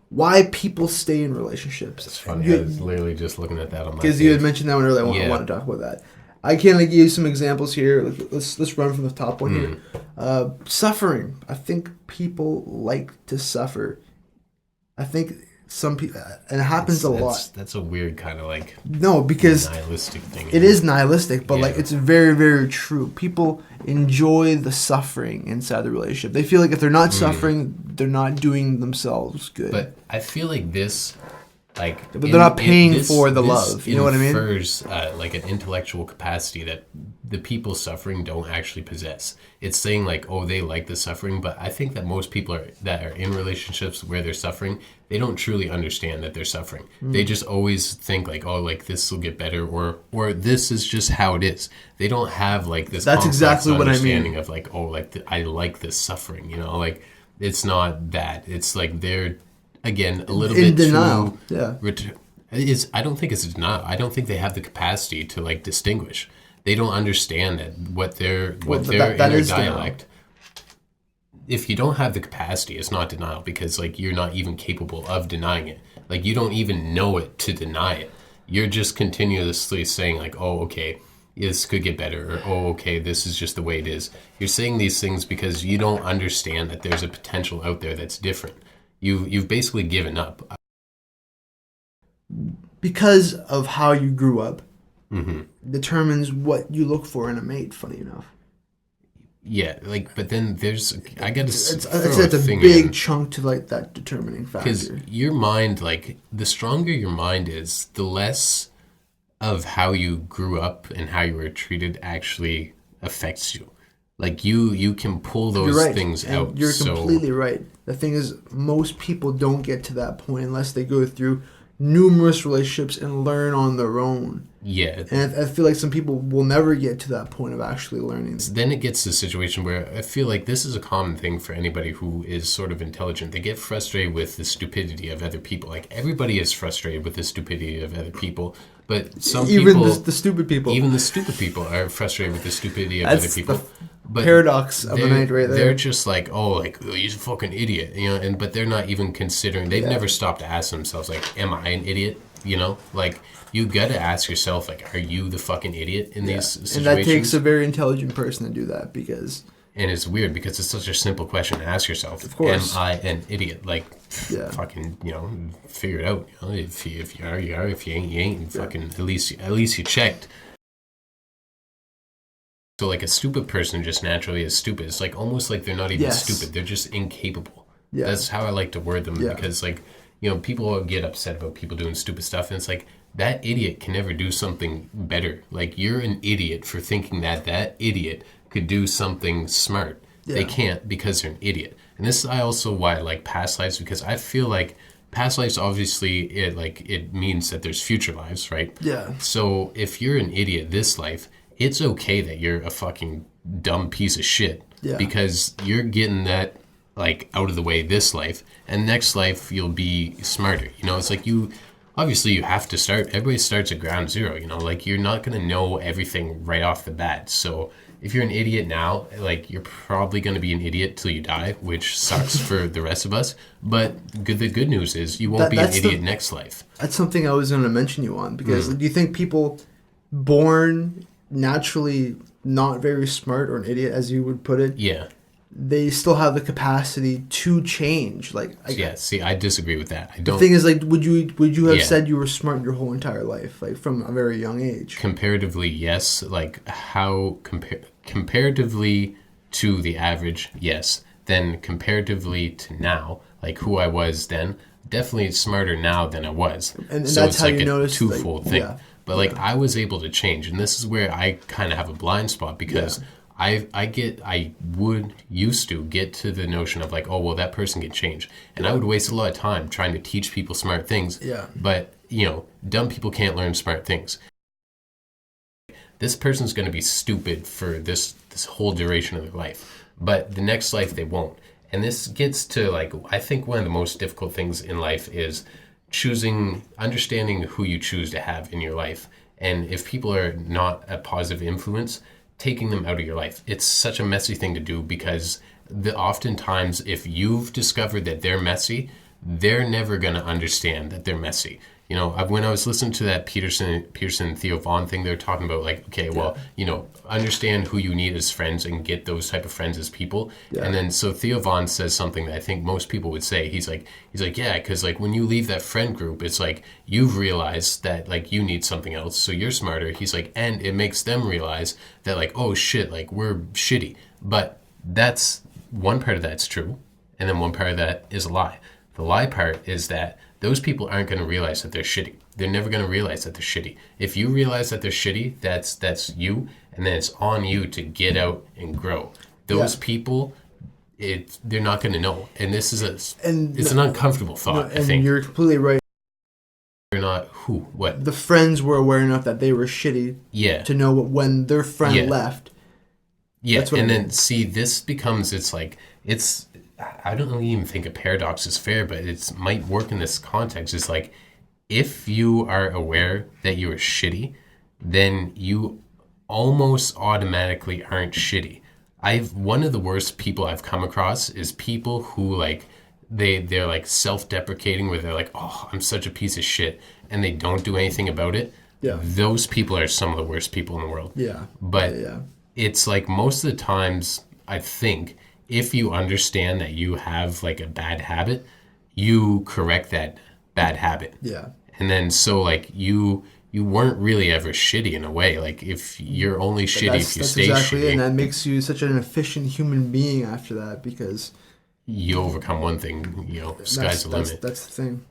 why people stay in relationships. It's funny. I was literally just looking at that on my because you had mentioned that one earlier. I want to talk about that. I can give you some examples here. Let's run from the top one here. Suffering. I think people like to suffer. I think some people, and it happens a lot. That's a weird kind of like because nihilistic thing. It is nihilistic, but like it's very, very true. People enjoy the suffering inside the relationship. They feel like if they're not suffering, they're not doing themselves good. But I feel like this, but they're not paying for the love. You know what I mean? Infers like an intellectual capacity that the people suffering don't actually possess. It's saying like, oh, they like the suffering, but I think that most people that are in relationships where they're suffering, they don't truly understand that they're suffering. They just always think like, oh, like this will get better, or this is just how it is. They don't have like this. That's exactly what I mean. Of like, oh, like I like this suffering. You know, like it's not that. It's like they're again a little bit denial. I don't think it's denial. I don't think they have the capacity to like distinguish. They don't understand that what their inner dialect. If you don't have the capacity, it's not denial, because like you're not even capable of denying it. Like you don't even know it to deny it. You're just continuously saying like, oh, okay, this could get better, or oh, okay, this is just the way it is. You're saying these things because you don't understand that there's a potential out there that's different. You've basically given up. Because of how you grew up determines what you look for in a mate, funny enough. Yeah, like, but then there's, I gotta it's a big chunk to like that determining factor. Because your mind, like, the stronger your mind is, the less of how you grew up and how you were treated actually affects you. Like, you can pull those things out. You're completely right. The thing is, most people don't get to that point unless they go through numerous relationships and learn on their own. Yeah. And I feel like some people will never get to that point of actually learning. Then it gets to a situation where I feel like this is a common thing for anybody who is sort of intelligent. They get frustrated with the stupidity of other people. Like, everybody is frustrated with the stupidity of other people. But some people... Even the stupid people. Even the stupid people are frustrated with the stupidity of other people. But paradox of the night right there. They're just like, oh, he's a fucking idiot, you know, but they're not even considering, they've never stopped to ask themselves, like, am I an idiot? You know, like, you gotta ask yourself, like, are you the fucking idiot in these situations? And that takes a very intelligent person to do that, because... And it's weird, because it's such a simple question to ask yourself. Of course. Am I an idiot? Like, fucking, you know, figure it out. You know, if you are, you are. If you ain't, you ain't. And fucking, at least you checked. So, like, a stupid person just naturally is stupid. It's like almost like they're not even stupid. They're just incapable. Yeah. That's how I like to word them, because, like, you know, people get upset about people doing stupid stuff, and it's like, that idiot can never do something better. Like, you're an idiot for thinking that idiot could do something smart. Yeah. They can't, because they're an idiot. And this is also why I like past lives, because I feel like past lives, obviously, it means that there's future lives, right? Yeah. So if you're an idiot this life, it's okay that you're a fucking dumb piece of shit, because you're getting that, like, out of the way this life, and next life you'll be smarter. You know, it's like obviously you have to start, everybody starts at ground zero, you know, like, you're not going to know everything right off the bat. So if you're an idiot now, like, you're probably going to be an idiot till you die, which sucks for the rest of us. But the good news is you won't be an idiot next life. That's something I was going to mention you on, because do you think people born naturally not very smart, or an idiot, as you would put it, they still have the capacity to change? Like, see, I disagree with that. I don't. The thing is, like, would you have said you were smart your whole entire life, like, from a very young age? Comparatively, yes. Like, how comparatively to the average, yes. Then comparatively to now, like, who I was then, definitely smarter now than I was. And so that's it's how like you a notice, twofold thing. But like, I was able to change, and this is where I kind of have a blind spot, because I used to get to the notion of like, oh, well, that person can change. And I would waste a lot of time trying to teach people smart things. Yeah. But, you know, dumb people can't learn smart things. This person's going to be stupid for this whole duration of their life, but the next life they won't. And this gets to, like, I think one of the most difficult things in life is understanding who you choose to have in your life. And if people are not a positive influence, taking them out of your life. It's such a messy thing to do, because oftentimes if you've discovered that they're messy, they're never going to understand that they're messy. You know, when I was listening to that Peterson Theo Vaughn thing, they're talking about like, okay, well, you know, understand who you need as friends and get those type of friends as people. Yeah. And then so Theo Vaughn says something that I think most people would say. He's like, yeah, because like when you leave that friend group, it's like you've realized that like you need something else, so you're smarter. He's like, and it makes them realize that like, oh shit, like we're shitty. But that's one part of that's true, and then one part of that is a lie. The lie part is that those people aren't going to realize that they're shitty. They're never going to realize that they're shitty. If you realize that they're shitty, that's you, and then it's on you to get out and grow. Those people, they're not going to know. And this is it's an uncomfortable thought, I think. And you're completely right. They're not what? The friends were aware enough that they were shitty to know when their friend left. Yeah, and then see, this becomes, I don't even think a paradox is fair, but it might work in this context. It's like, if you are aware that you are shitty, then you almost automatically aren't shitty. One of the worst people I've come across is people who like, they're like self-deprecating, where they're like, oh, I'm such a piece of shit, and they don't do anything about it. Yeah. Those people are some of the worst people in the world. Yeah. But it's like most of the times, I think, if you understand that you have like a bad habit, you correct that bad habit. Yeah. And then so like you weren't really ever shitty in a way. Like if you're only shitty if you stay exactly shitty. And that makes you such an efficient human being after that, because you overcome one thing, you know, sky's the limit. That's the thing.